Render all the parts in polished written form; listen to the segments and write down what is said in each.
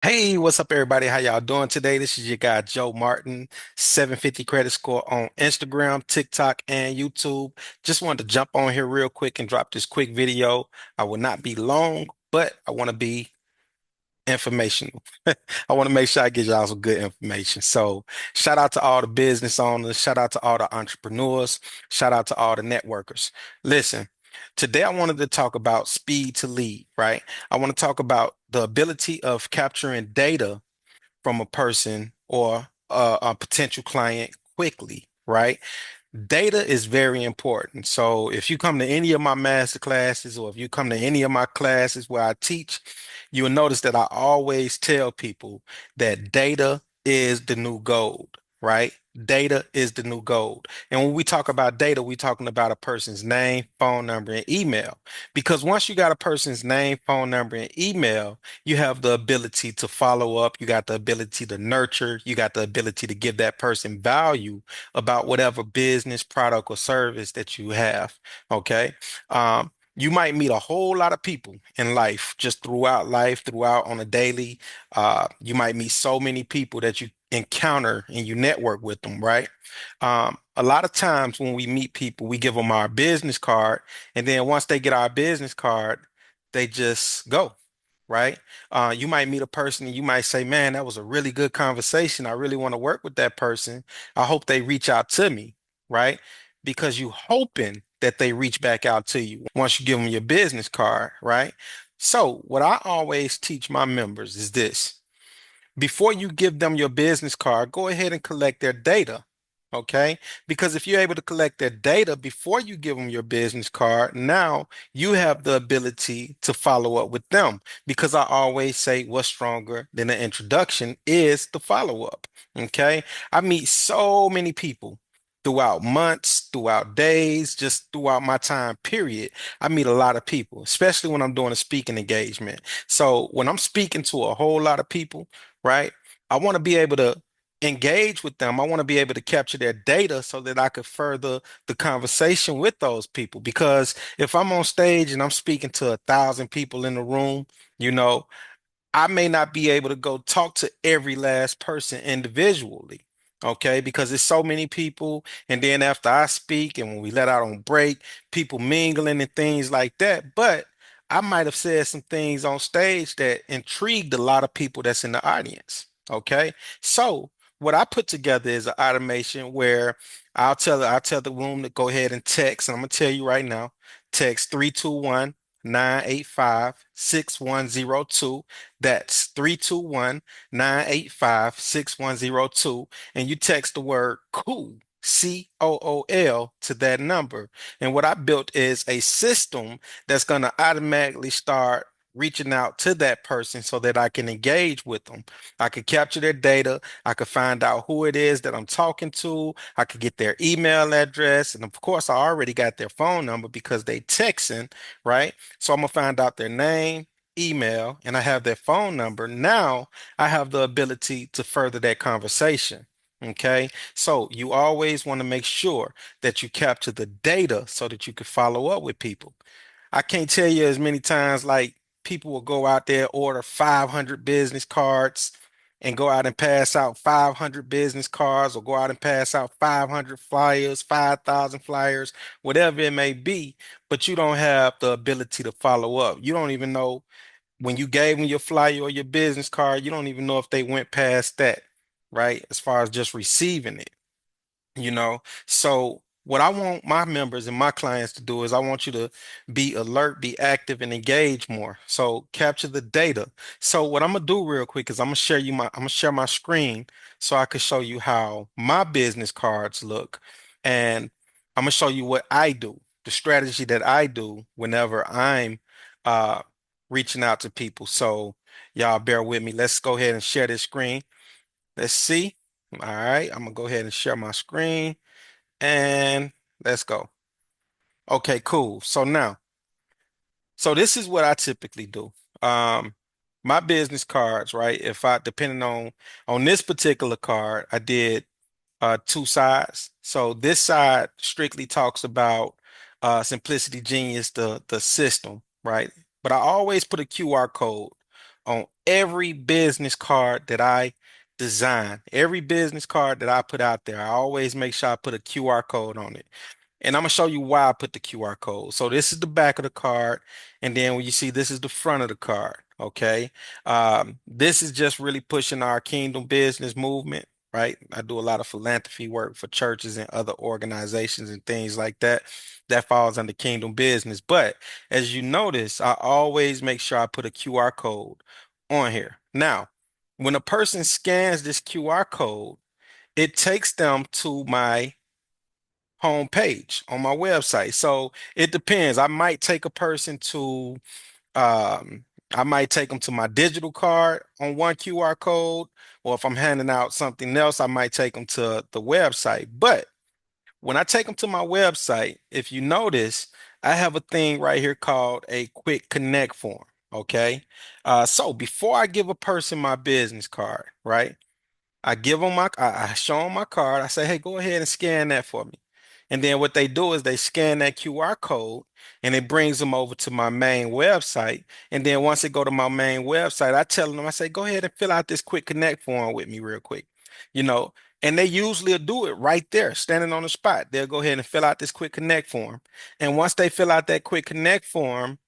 Hey, what's up, everybody? How y'all doing today? This is your guy, Joe Martin, 750 credit score on Instagram, TikTok, and YouTube. Just wanted to jump on here real quick and drop this quick video. I will not be long, but I want to be informational. I want to make sure I get y'all some good information. So, shout out to all the business owners, shout out to all the entrepreneurs, shout out to all the networkers. Listen, today I wanted to talk about speed to lead, right? I want to talk about the ability of capturing data from a person or a potential client quickly, right? Data is very important. So if you come to any of my master classes or if you come to any of my classes where I teach, you'll notice that I always tell people that data is the new gold, right? Data is the new gold. And when we talk about data, we're talking about a person's name, phone number, and email. Because once you got a person's name, phone number, and email, you have the ability to follow up, you got the ability to nurture, you got the ability to give that person value about whatever business, product, or service that you have. Okay. You might meet a whole lot of people in life, just throughout life, throughout on a daily. You might meet so many people that you encounter and you network with them, right? A lot of times when we meet people, we give them our business card, and then once they get our business card, they just go. Right? You might meet a person and you might say, man, that was a really good conversation. I really want to work with that person. I hope they reach out to me, right? Because you hoping that they reach back out to you once you give them your business card, right? So what I always teach my members is this. Before you give them your business card, go ahead and collect their data. Okay. Because if you're able to collect their data before you give them your business card, now you have the ability to follow up with them. Because I always say what's stronger than an introduction is the follow up. Okay. I meet so many people throughout months, throughout days, just throughout my time period. I meet a lot of people, especially when I'm doing a speaking engagement. So when I'm speaking to a whole lot of people, right? I want to be able to engage with them. I want to be able to capture their data so that I could further the conversation with those people. Because if I'm on stage and I'm speaking to 1,000 people in the room, you know, I may not be able to go talk to every last person individually, okay? Because there's so many people. And then after I speak and when we let out on break, people mingling and things like that. But I might have said some things on stage that intrigued a lot of people that's in the audience, okay? So what I put together is an automation where I'll tell the room to go ahead and text, and I'm gonna tell you right now, text 321 985 6102. That's 321 985 6102. And you text the word cool, COOL, to that number. And what I built is a system that's going to automatically start reaching out to that person so that I can engage with them. I could capture their data. I could find out who it is that I'm talking to. I could get their email address. And of course, I already got their phone number because they texting, right? So I'm gonna find out their name, email, and I have their phone number. Now I have the ability to further that conversation. Okay. So you always want to make sure that you capture the data so that you can follow up with people. I can't tell you as many times like people will go out there, order 500 business cards and go out and pass out 500 business cards or go out and pass out 500 flyers, 5,000 flyers, whatever it may be, but you don't have the ability to follow up. You don't even know when you gave them your flyer or your business card, you don't even know if they went past that, right? As far as just receiving it, you know? So what I want my members and my clients to do is I want you to be alert, be active, and engage more. So capture the data. So what I'm gonna do real quick is I'm gonna share my screen so I can show you how my business cards look. And I'm gonna show you what I do, the strategy that I do whenever I'm uh reaching out to people. So y'all bear with me. Let's go ahead and share this screen. Let's see. All right, I'm gonna go ahead and share my screen and let's go. Okay, cool. So this is what I typically do. Um, my business cards, right? If I depending on this particular card, I did two sides. So this side strictly talks about Simplicity Genius, the system, right? But I always put a QR code on every business card that I design. Every business card that I put out there, I always make sure I put a QR code on it. And I'm gonna show you why I put the QR code. So this is the back of the card, and then when you see this is the front of the card. Okay. This is just really pushing our kingdom business movement, right? I do a lot of philanthropy work for churches and other organizations and things like that. That falls under kingdom business. But as you notice, I always make sure I put a QR code on here. Now, when a person scans this QR code, it takes them to my homepage on my website. So it depends. Um, I might take them to my digital card on one QR code, or if I'm handing out something else, I might take them to the website. But when I take them to my website, if you notice, I have a thing right here called a quick connect form. Okay. So before I give a person my business card, right? I show them my card. I say, hey, go ahead and scan that for me. And then what they do is they scan that QR code and it brings them over to my main website. And then once they go to my main website, I tell them, I say, go ahead and fill out this quick connect form with me real quick. You know, and they usually do it right there, standing on the spot. They'll go ahead and fill out this quick connect form. And once they fill out that quick connect form,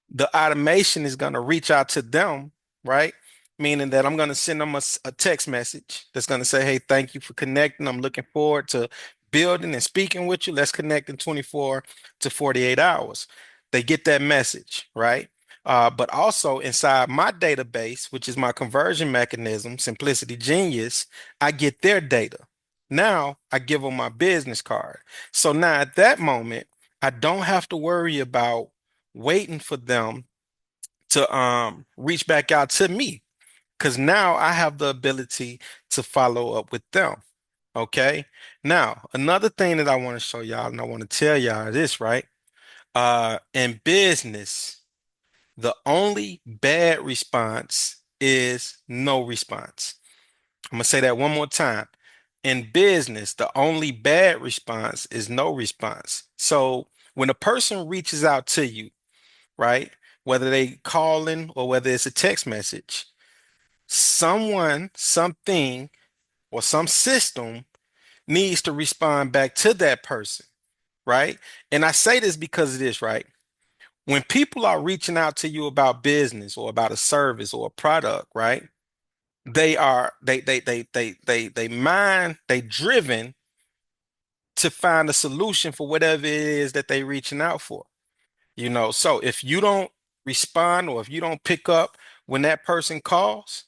the automation is going to reach out to them, right? Meaning that I'm going to send them a text message that's going to say, hey, thank you for connecting. I'm looking forward to building and speaking with you. Let's connect in 24 to 48 hours. They get that message, right? But also inside my database, which is my conversion mechanism, Simplicity Genius, I get their data. Now I give them my business card. So now at that moment, I don't have to worry about waiting for them to reach back out to me because now I have the ability to follow up with them. Okay. Now, another thing that I want to show y'all and I want to tell y'all this, right? In business, the only bad response is no response. I'm gonna say that one more time. In business, the only bad response is no response. So when a person reaches out to you, right? Whether they calling or whether it's a text message, someone, something, or some system needs to respond back to that person, right? And I say this because of this, right? When people are reaching out to you about business or about a service or a product, right? They driven to find a solution for whatever it is that they reaching out for. So if you don't respond or if you don't pick up when that person calls,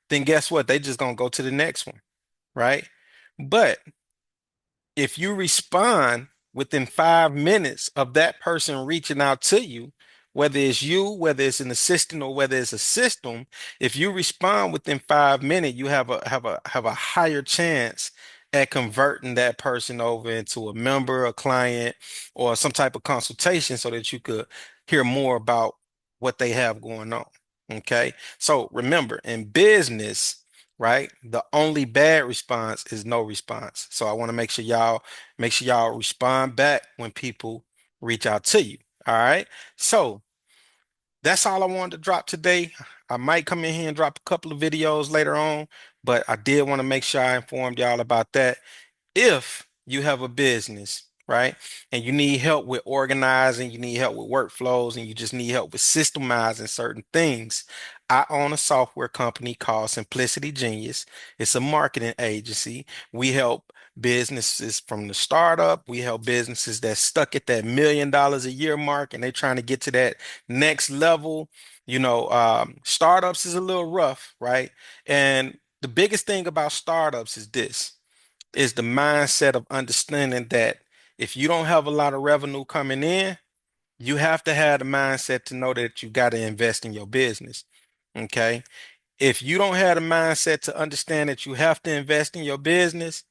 then guess what? They just gonna go to the next one, right? But if you respond within 5 minutes of that person reaching out to you, whether it's you, whether it's an assistant, or whether it's a system, if you respond within 5 minutes, you have a higher chance at converting that person over into a member, a client, or some type of consultation so that you could hear more about what they have going on. Okay. So remember, in business, right? The only bad response is no response. So I want to make sure y'all respond back when people reach out to you. All right. So that's all I wanted to drop today. I might come in here and drop a couple of videos later on, but I did want to make sure I informed y'all about that. If you have a business, right, and you need help with organizing, you need help with workflows, and you just need help with systemizing certain things, I own a software company called Simplicity Genius. It's a marketing agency. We help businesses from the startup. We help businesses that stuck at that $1 million a year mark and they're trying to get to that next level. Startups is a little rough, right? And the biggest thing about startups is the mindset of understanding that if you don't have a lot of revenue coming in, you have to have the mindset to know that you got to invest in your business. Okay. If you don't have the mindset to understand that you have to invest in your business,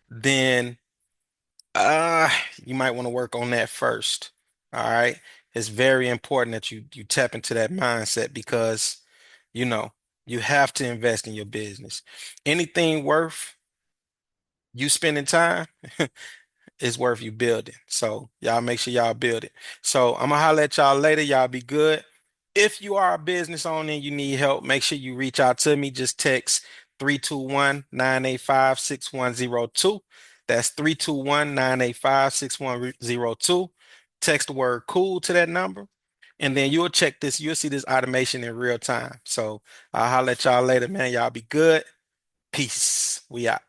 then uh you might want to work on that first. All right. It's very important that you tap into that mindset because you know you have to invest in your business. Anything worth you spending time is worth you building. So y'all make sure y'all build it. So I'm gonna holler at y'all later. Y'all be good. If you are a business owner and you need help, make sure you reach out to me. Just text 321-985-6102. That's 321-985-6102. Text the word cool to that number. And then you'll check this, you'll see this automation in real time. So I'll holler at y'all later, man. Y'all be good. Peace. We out.